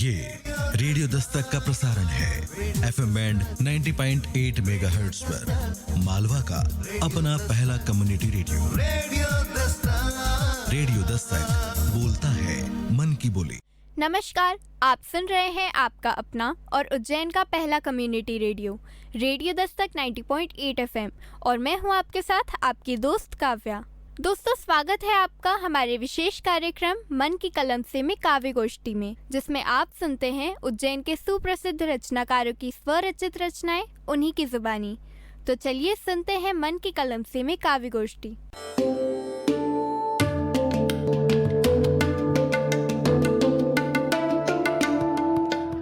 ये रेडियो दस्तक का प्रसारण है FM बैंड 90.8 मेगाहर्ट्ज पर मालवा का अपना पहला कम्युनिटी रेडियो। रेडियो दस्तक बोलता है मन की बोली। नमस्कार, आप सुन रहे हैं आपका अपना और उज्जैन का पहला community radio radio Dastak 90.8 FM और मैं हूं आपके साथ आपकी दोस्त काव्या। दोस्तों, स्वागत है आपका हमारे विशेष कार्यक्रम मन की कलम से में काव्य गोष्ठी में, जिसमें आप सुनते हैं उज्जैन के सुप्रसिद्ध रचनाकारों की स्वरचित रचनाएं उन्हीं की जुबानी। तो चलिए सुनते हैं मन की कलम से में काव्य गोष्ठी।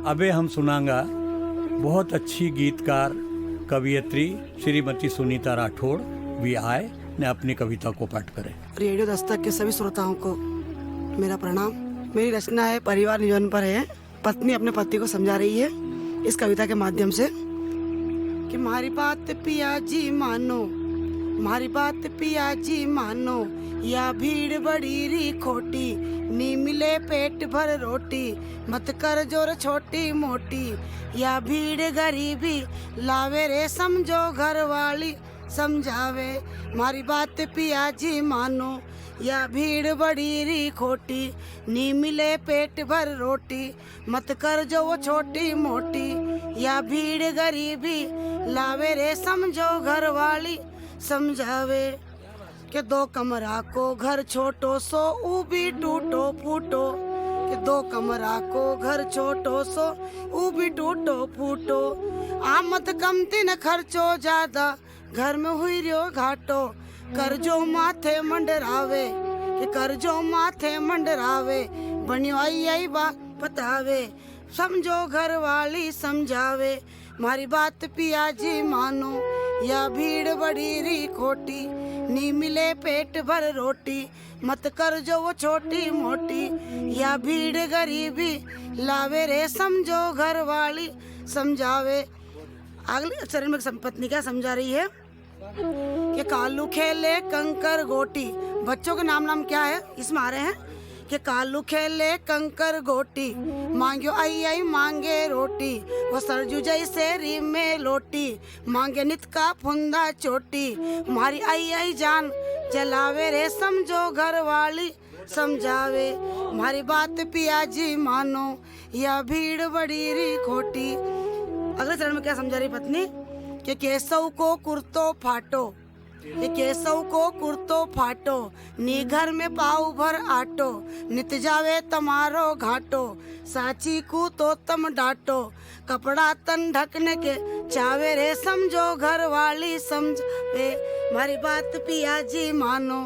अबे हम सुनांगा बहुत अच्छी गीतकार कवियत्री श्रीमती सुनीता राठौड़ भी आए ने अपनी कविता को पाठ करें। रेडियो दस्तक के सभी श्रोताओं को मेरा प्रणाम। मेरी रचना है परिवार नियोजन पर है। पत्नी अपने पति को समझा रही है इस कविता के माध्यम से कि मारी बात पिया जी मानो, मारी बात पिया जी मानो, या भीड़ बड़ी री खोटी, नी मिले पेट भर रोटी, मत कर जोर छोटी मोटी, या भीड़ गरीबी लावे रे समझो घर वाली समझावे, मारी बात पिया जी मानो, या भीड़ बड़ी री खोटी, नी मिले पेट भर रोटी, मत कर जो वो छोटी मोटी, या भीड़ गरीबी लावे रे समझो घर वाली समझावे, के दो कमरा को घर छोटो सो ऊ भी टूटो फूटो, के दो कमरा को घर छोटो सो ऊ भी टूटो फूटो, आमद कम तीन खर्चो ज्यादा घर में हुई रियो घाटो, कर्जो माथे मंडरावे, कि कर्जो माथे मंडरावे, बनियो आई बात बतावे, समझो घर वाली समझावे, मारी बात पिया जी मानो, या भीड़ बड़ी री खोटी, नी मिले पेट भर रोटी, मत कर जो वो छोटी मोटी, या भीड़ गरीबी लावे रे समझो घर वाली समझावे। अगले चरण में पत्नी क्या समझा रही है कि कालू खेले कंकर गोटी, बच्चों के नाम क्या है इसमें आ रहे हैं कि कालू खेले कंकर गोटी, मांगो आई आई मांगे रोटी, वो सरजू जैसे री में लोटी, मांगे नित का फुंदा चोटी, मारी आई आई जान जलावे रे समझो घर वाली समझावे, मारी बात पिया जी मानो, या भीड़ बड़ी री खोटी। अगले चरण में क्या समझा रही पत्नी कि केसव को कुर्तो फाटो, ये केसव को कुर्तो फाटो, नी घर में पाव भर आटो, नित जावे तमारो घाटो, साची को तो तम डाटो, कपड़ा तन ढकने के चावे रे समझो घर वाली समझे, मारी बात पिया जी मानो,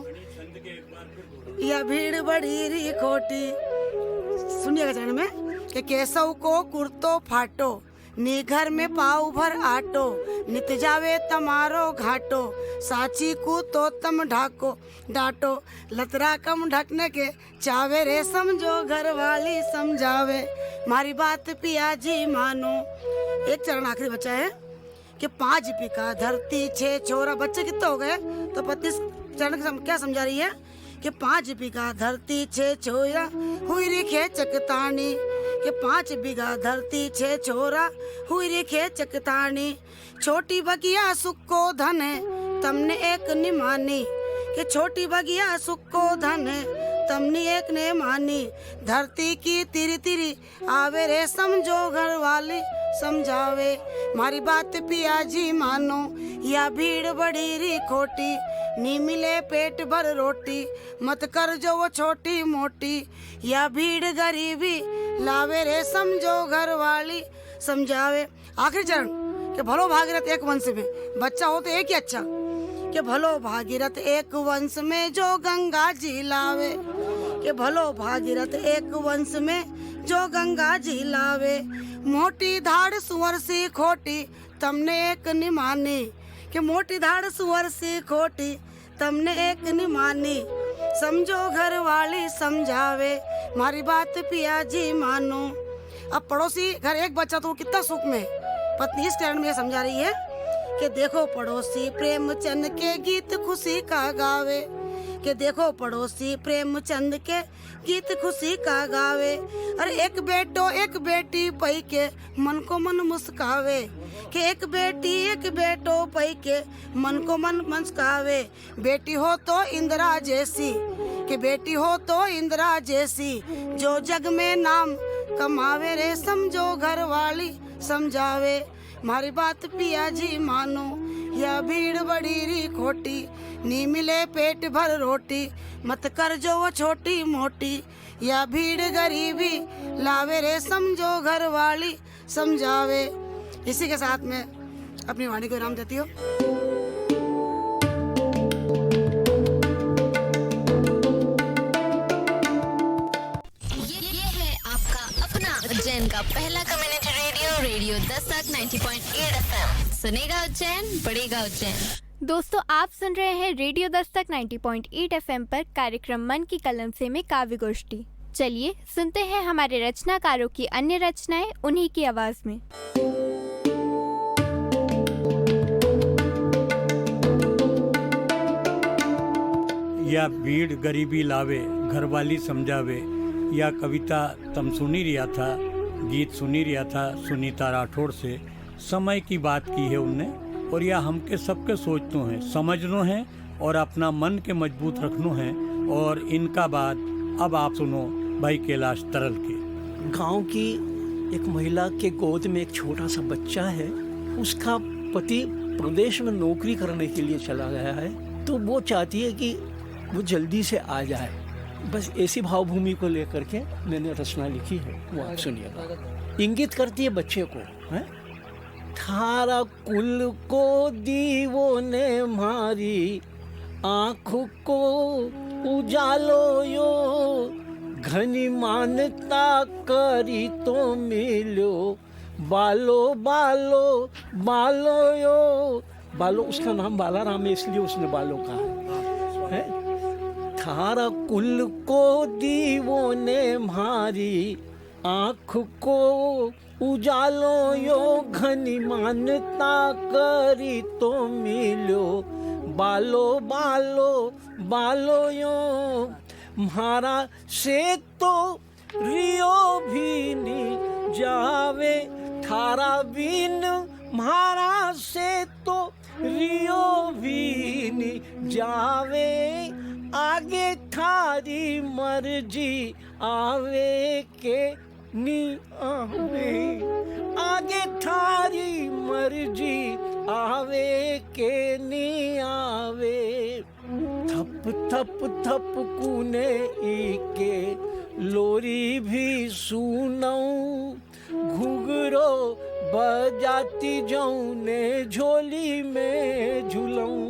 या भीड़ बड़ी री खोटी। सुनिएगा चरण में कि केसव को कुर्तो फाटो, नी घर में पाव भर आटो, नित जावे तमारो घाटो, साची को तो तम ढाको डाटो, लतरा कम ढकने के चावे रे समझो घर वाली समझावे, मारी बात पिया जी मानो। एक चरण आखिरी बचा है कि 5 बीघा धरती 6 छोरा, बच्चे कितने हो गए तो 25 चरण क्या समझा रही है कि 5 बीघा धरती 6 छोरा हुई री चकतानी, कि 5 बीघा धरती 6 छोरा हुई रे चकतानी, छोटी बगिया सुक्को धन है तमने एक निमानी, कि छोटी बगिया सुक्को धन है तमने एक ने मानी, धरती की तिरी तिरी आवे रे समझो घर वाली समझावे, मारी बात पिया जी मानो, या भीड़ बड़ी री खोटी, नी मिले पेट भर रोटी, मत कर जो वो छोटी मोटी, या भीड़ गरीबी लावे रे समझो घर वाली समझावे। आखिरी चरण कि भलो भागीरथ एक वंश में, बच्चा हो तो एक ही अच्छा, कि भलो भागीरथ एक वंश में जो गंगा जी लावे, कि भलो भागीरथ एक वंश में जो गंगा जी लावे, मोटी धाड़ सुअर सी खोटी तमने एक निमानी, कि मोटी धाड़ सुअर सी खोटी तमने एक निमानी, समझो घर वाली समझावे, मारी बात पिया जी मानो। अब पड़ोसी घर एक बच्चा तो कितना सुख में, पत्नी इस चरण में समझा रही है कि देखो पड़ोसी प्रेमचंद के गीत खुशी का गावे, कि देखो पड़ोसी प्रेमचंद के गीत खुशी का गावे। अरे एक बेटो एक बेटी पई के मन को मन मुस्कावे, कि एक बेटी एक बेटो पई के मन को मन मुस्कावे। बेटी हो तो इंदिरा जैसी, कि बेटी हो तो इंदिरा जैसी, जो जग में नाम कमावे रे, समझो घर वाली समझावे। हमारी बात पिया जी मानो, या भीड़ बड़ी री खोटी, नी मिले पेट भर रोटी, मत कर जो वो छोटी मोटी, या भीड़ गरीबी लावे रे, समझो घर वाली समझावे। इसी के साथ में अपनी वाणी को विराम देती हूँ। ये है आपका अपना उज्जैन का पहला community radio, radio Dastak 90.8 FM। सुनेगा उज्जैन, बढ़ेगा उज्जैन। दोस्तों, आप सुन रहे हैं रेडियो दस्तक 90.8 FM पर कार्यक्रम मन की कलम से में काव्य गोष्ठी। चलिए सुनते हैं हमारे रचनाकारों की अन्य रचनाएं उन्हीं की आवाज में। या भीड़ गरीबी लावे घर वाली समझावे, या कविता तम सुनी रिया था, गीत सुनी रिया था सुनीता राठौड़ से। समय की बात की है उनने, और यह हमके सबके सोचनो है, समझनो है और अपना मन के मजबूत रखनो है। और इनका बाद अब आप सुनो भाई कैलाश तरल के। गांव की एक महिला के गोद में एक छोटा सा बच्चा है। उसका पति प्रदेश में नौकरी करने के लिए चला गया है, तो वो चाहती है कि वो जल्दी से आ जाए। बस ऐसी भावभूमि को लेकर के मैंने रचना लिखी है, वो आप सुनिएगा। इंगित करती है बच्चे को, है? थारा कुल को दीवो ने मारी, आँख को उजालो यो, घनी मानता करी तो मिलो, बालो बालो बालो यो। बालो, उसका नाम बालाराम है इसलिए उसने बालो कहा है। थारा कुल को दीवो ने मारी, आँख को उजालो यो, घनी मानता करी तो मिलो, बालो बालो बालो यो। म्हारा से तो रियो भी नी जावे, थारा बिन म्हारा से तो रियो भी नी जावे, आगे थारी मर्जी आवे के नी आवे, आगे थारी मर्जी आवे के नी आवे। थप थप थप कूने इके लोरी भी सुनऊं, घुघरो बजाती जाऊं ने झोली में झूलऊं।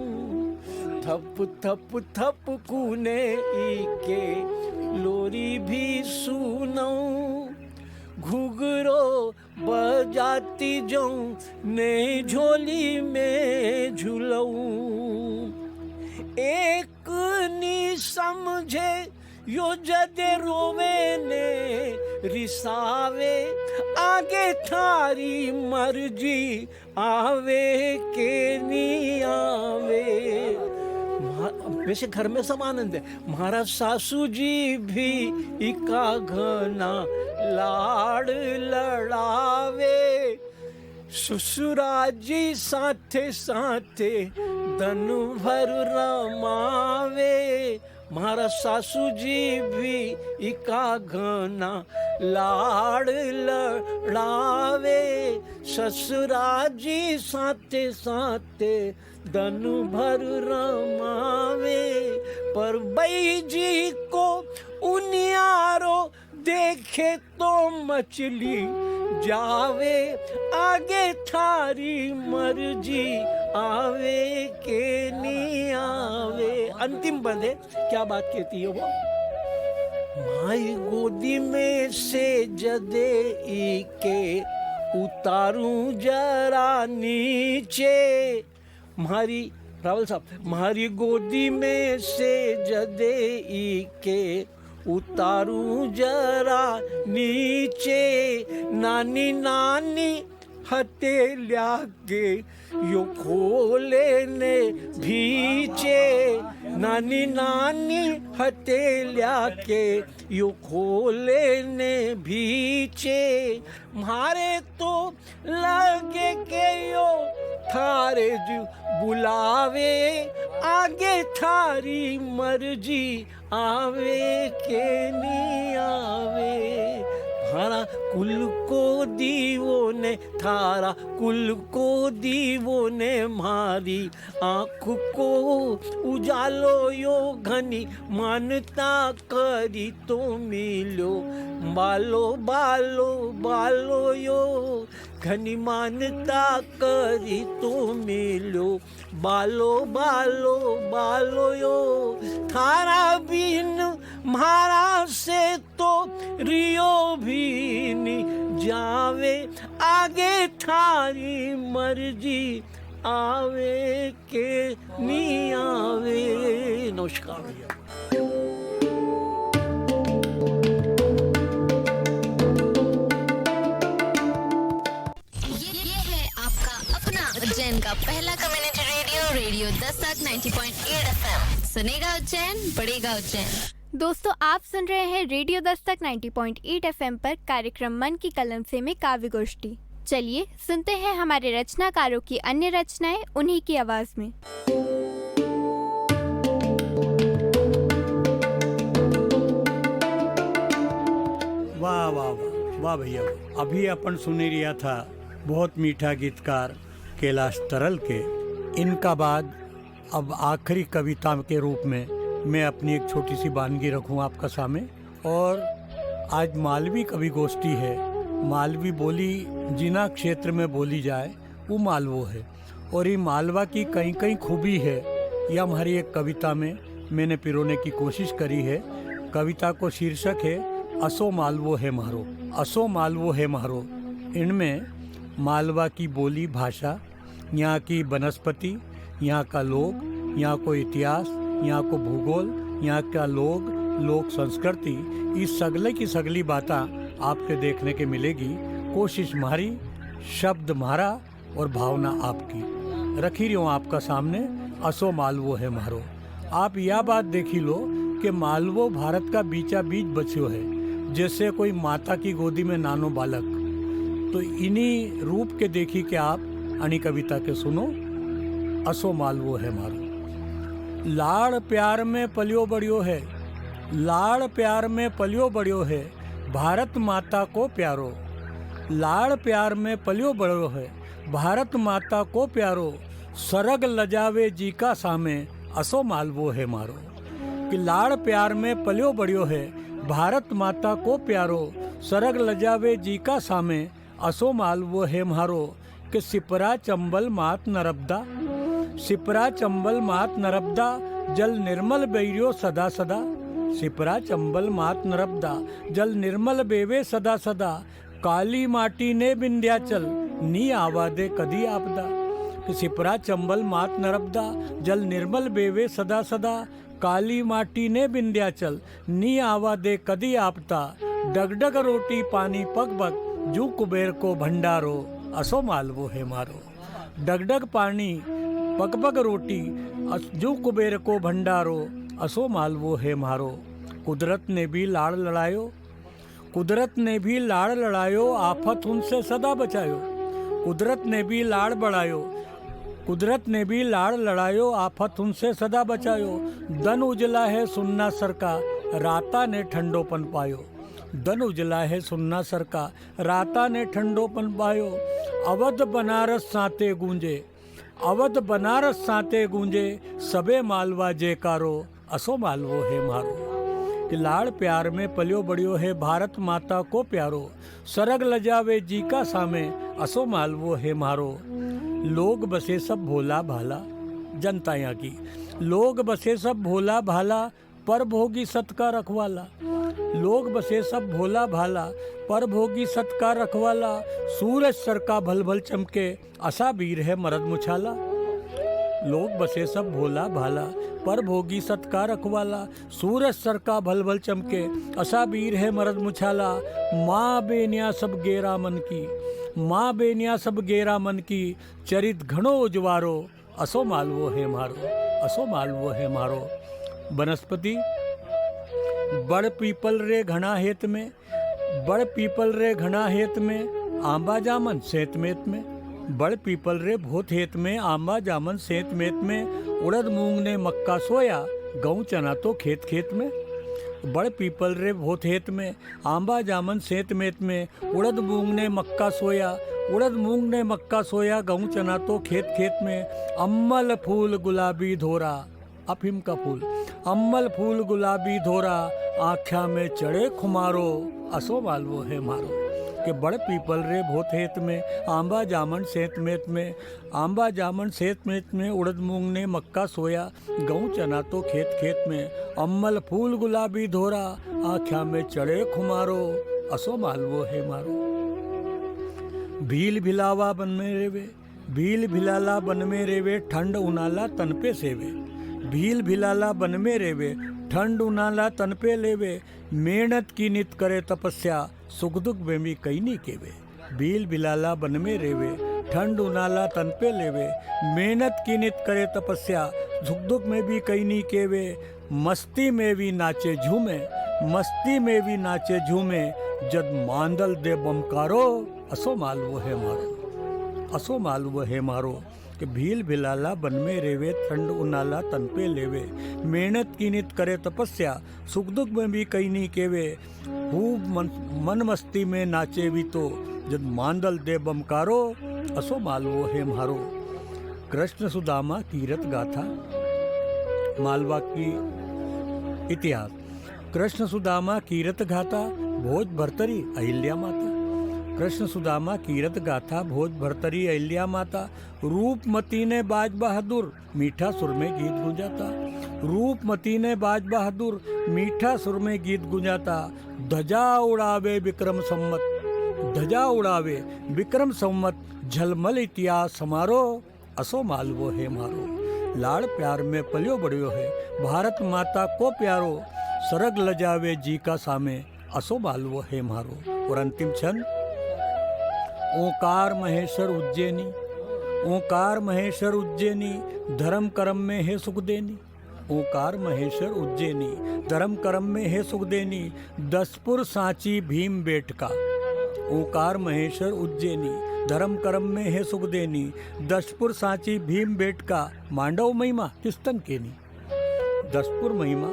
थप थप थप कूने इके लोरी भी सुनऊं, घुघरो बजाती जाऊं ने झोली में झूलऊं। एक नी समझे यो जदे रोवे ने रिसावे, आगे थारी मर्जी आवे के नी आवे। वैसे घर में सब आनंद है। महाराज सासू जी भी इका घना लाड़ लड़ावे, ससुरा जी साथे साथे दन भर रमावे। महाराज सासू जी भी इका घना लाड़ लड़ावे, ससुरा जी साथे साथे दन भर रमावे। पर बई जी को उनियारो देखे तो मछली जावे, आगे थारी मर्जी आवे के नी आवे। अंतिम बंद है, क्या बात कहती है वो? माई गोदी में से जदे इके उतारूं जरा नीचे। मारी रावल साहब, मारी गोदी में से जदे इके उतारूं जरा नीचे, नानी नानी हथेल्या के यो खोले ने भीचे नानी नानी हथेल्या के यो खोले ने भीचे मारे तो लगे के यो थारे जो बुलावे आगे थारी मर्जी आवे के नहीं आवे थारा कुल को दीवो ने थारा कुल को दीवो ने मारी आँख को उजालो यो घनी मानता करी तो मिलो बालो बालो बालो यो घनी मानता करी तो मिलो बालो बालो बालो यो थारा बिन म्हारा से तो रियो भी नी जावे आगे थारी मर्जी आवे के नी आवे। नमस्कार भैया। ये है आपका अपना उज्जैन का पहला community radio radio Dastak 90.8 FM। सुनेगा उज्जैन बढ़ेगा उज्जैन। दोस्तों आप सुन रहे हैं रेडियो दस्तक 90.8 FM पर कार्यक्रम मन की कलम से में काव्य गोष्ठी। चलिए सुनते हैं हमारे रचनाकारों की अन्य रचनाएं उन्हीं की आवाज में। वाह वाह वाह वाह भैया। अभी अपन सुनी रिया था बहुत मीठा गीतकार कैलाश तरल के। इनका बाद अब आखिरी कविता के रूप में मैं अपनी एक छोटी सी वानगी रखूं आपका सामने। और आज मालवी कवि गोष्ठी है। मालवी बोली जिना क्षेत्र में बोली जाए वो मालवो है। और ये मालवा की कई कई खूबी है यह हमारी एक कविता में मैंने पिरोने की कोशिश करी है। कविता को शीर्षक है असो मालवो है म्हारो। असो मालवो है म्हारो। इनमें मालवा की बोली भाषा, यहाँ की वनस्पति, यहाँ का लोग, यहाँ को इतिहास, यहाँ को भूगोल, यहाँ का लोक संस्कृति, इस सगले की सगली बातें आपके देखने के मिलेगी। कोशिश म्हारी, शब्द म्हारा और भावना आपकी। रखी रही हूँ आपका सामने असो मालवो है म्हारो। आप यह बात देखी लो कि मालवो भारत का बीचा बीच बच्चों है, जैसे कोई माता की गोदी में नानो बालक। तो इन्हीं रूप के देखी कि आप अनी कविता के सुनो असो मालवो है म्हारो। लाड़ प्यार में पलियो बड़ियो है, लाड़ प्यार में पलियो बड़ियो है, भारत माता को प्यारो। लाड़ प्यार में पलियो बड़ियो है, भारत माता को प्यारो, सरग लजावे जी का सामे असो मालवो है म्हारो। कि लाड़ प्यार में पलियो बड़ियो है, भारत माता को प्यारो, सरग लजावे जी का सामे असो मालवो है म्हारो। कि सिपरा चंबल मात नरबदा, सिपरा चंबल मात नरबदा, जल निर्मल बेरियो सदा सदा। सिपरा चंबल मात नरबदा, जल निर्मल बेवे सदा सदा, काली माटी ने विंध्याचल नी आवा दे कदी आपदा। कि सिपरा चंबल मात नरबदा, जल निर्मल बेवे सदा सदा, काली माटी ने विंध्याचल नी आवा दे कदी आपता। डगडग रोटी पानी पग पग, जू कुबेर को भंडारो, असो मालवो है म्हारो। डगडग पानी पग पग रोटी, जू कुबेर को भंडारो, असो मालवो है म्हारो। कुदरत ने भी लाड़ लड़ायो, कुदरत ने भी लाड़ लड़ायो, आफत उनसे सदा बचायो। कुदरत ने भी लाड़ बढ़ायो, कुदरत ने भी लाड़ लड़ायो, आफत उनसे सदा बचायो। दन उजला है सुन्ना सर का, राता ने ठंडोपन पायो। दन उजला है सुन्ना सर का, राता ने ठंडोपन पायो। अवध बनारस साते गूंजे, अवध बनारस साते गूंजे, सबे मालवा जयकारो, असो मालवो है म्हारो। कि लाड़ प्यार में पलियो बड़ियो है, भारत माता को प्यारो, सरग लजावे जी का सामे असो मालवो है म्हारो। लोग बसे सब भोला भाला, जनता यहाँ की, लोग बसे सब भोला भाला, पर भोगी सत का रखवाला। लोग बसे सब भोला भाला, पर भोगी सत का रखवाला, सूरज सर का भल भल चमके, असा वीर है मरद मुछाला। लोग बसे सब भोला भाला, पर भोगी सत का रखवाला, सूरज सर का भल भल चमके, असा वीर है मरद मुछाला। माँ बेनिया सब गेरा मन की, माँ बेनिया सब गेरा मन की चरित घणो उजवारो असो मालवो है मारो, असो मालवो है मारो। वनस्पति बड़ पीपल रे घना हेत में, बड़ पीपल रे घना हेत में आंबा जामन सेत मेत में, बड़ पीपल रे भूत हेत में आंबा जामन सेत मेत में उड़द मूंग ने मक्का सोया गेहूं चना तो खेत खेत में। बड़ पीपल रे भूत हेत में आंबा जामन सेत मेत में उड़द मूंग ने मक्का सोया, उड़द मूंग ने मक्का सोया गेहूं चना तो खेत खेत में। अम्मल फूल गुलाबी धोरा, अफीम का फूल, अम्मल फूल गुलाबी धोरा आँख्या में चढ़े खुमारो असो मालवो है मारो। कि बड़ पीपल रे भूत हेत में आंबा जामन सेत मेत में, आंबा जामन सेत मेत में उड़द मूंग ने मक्का सोया गेहूं चना तो खेत खेत में। अम्मल फूल गुलाबी धोरा आँख्या में चढ़े खुमारो असो मालवो है मारो। भील भिलावा बन में रेवे, भील भिलाला बन में रेवे ठंड उनाला तन पे सेवे, भील भिलाला बन में रेवे ठंड उनाला तन पे लेवे। मेहनत की नित करे तपस्या सुख दुख में भी कई नहीं केवे। भील भिलाला बन में रेवे ठंड उनाला तन पे लेवे, मेहनत की नित करे तपस्या सुख दुख में भी कई नहीं केवे। मस्ती में भी नाचे झूमे, मस्ती में भी नाचे झूमे जद मांदल दे बमकारो असो मालवो है मारो, असो मालवो है मारो। कि भील भिलाला बन में रेवे ठंड उनाला तन पे लेवे, मेहनत की नित करे तपस्या सुख दुख में भी कई नहीं केवे। खूब मन मस्ती में नाचे भी तो जब मांदल दे बमकारो असो मालवो है मारो। कृष्ण सुदामा कीरत गाथा, मालवा की इतिहास। कृष्ण सुदामा कीरत गाथा भोज भरतरी अहिल्या माता, कृष्ण सुदामा कीरत गाथा भोज भरतरी अहिल्या माता। रूपमती ने बाज बहादुर मीठा सुर में गीत गुंजाता, रूपमती ने बाज बहादुर मीठा सुर में गीत गुंजाता। ध्वजा उड़ावे विक्रम सम्मत, ध्वजा उड़ावे विक्रम सम्मत झलमल इतिहास समारो असो मालवो है मारो। लाड़ प्यार में पलियो बढ़ियो है भारत माता को प्यारो, सरग लजावे जी का सामे असो मालवो है मारो। और अंतिम छंद ओंकार महेश्वर उज्जैनी, ओंकार महेश्वर उज्जैनी धर्म कर्म में है सुख देनी, ओंकार महेश्वर उज्जैनी धर्म कर्म में है सुख देनी। दसपुर सांची भीम बेटका, ओंकार महेश्वर उज्जैनी धर्म कर्म में है सुख देनी। दसपुर सांची भीम बेटका मांडव महिमा किस्तन केनी, दसपुर महिमा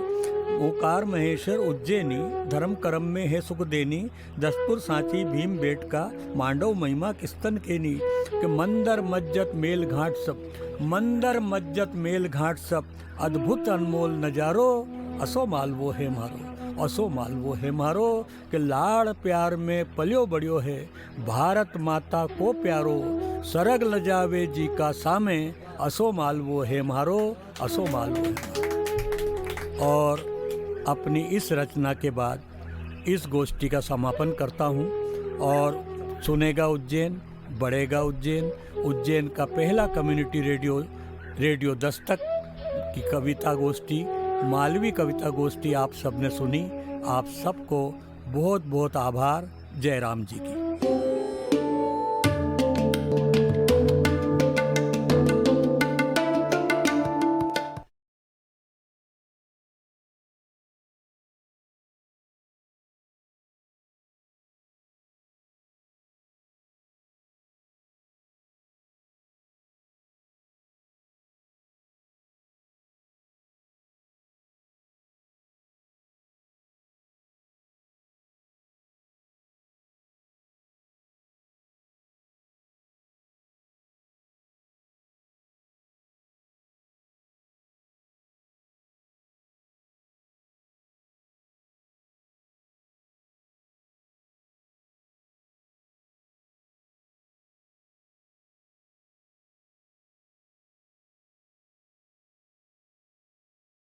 ओंकार महेश्वर उज्जैनी धर्म कर्म में है सुख देनी। दसपुर सांची भीम बेटका मांडव महिमा किस्तन केनी। कि मंदर मज्जत मेल घाट सब, मंदर मज्जत मेल घाट सब अद्भुत अनमोल नजारो असो मालवो है मारो, असो मालवो है मारो। कि लाड़ प्यार में पलियो बढ़ियो है भारत माता को प्यारो, सरग लजावे जी का सामे असो मालवो है मारो, असो मालवो है मारो। और अपनी इस रचना के बाद इस गोष्ठी का समापन करता हूँ। और सुनेगा उज्जैन बढ़ेगा उज्जैन, उज्जैन का पहला कम्युनिटी रेडियो रेडियो दस्तक की कविता गोष्ठी, मालवी कविता गोष्ठी आप सबने सुनी। आप सबको बहुत बहुत आभार। जय राम जी की।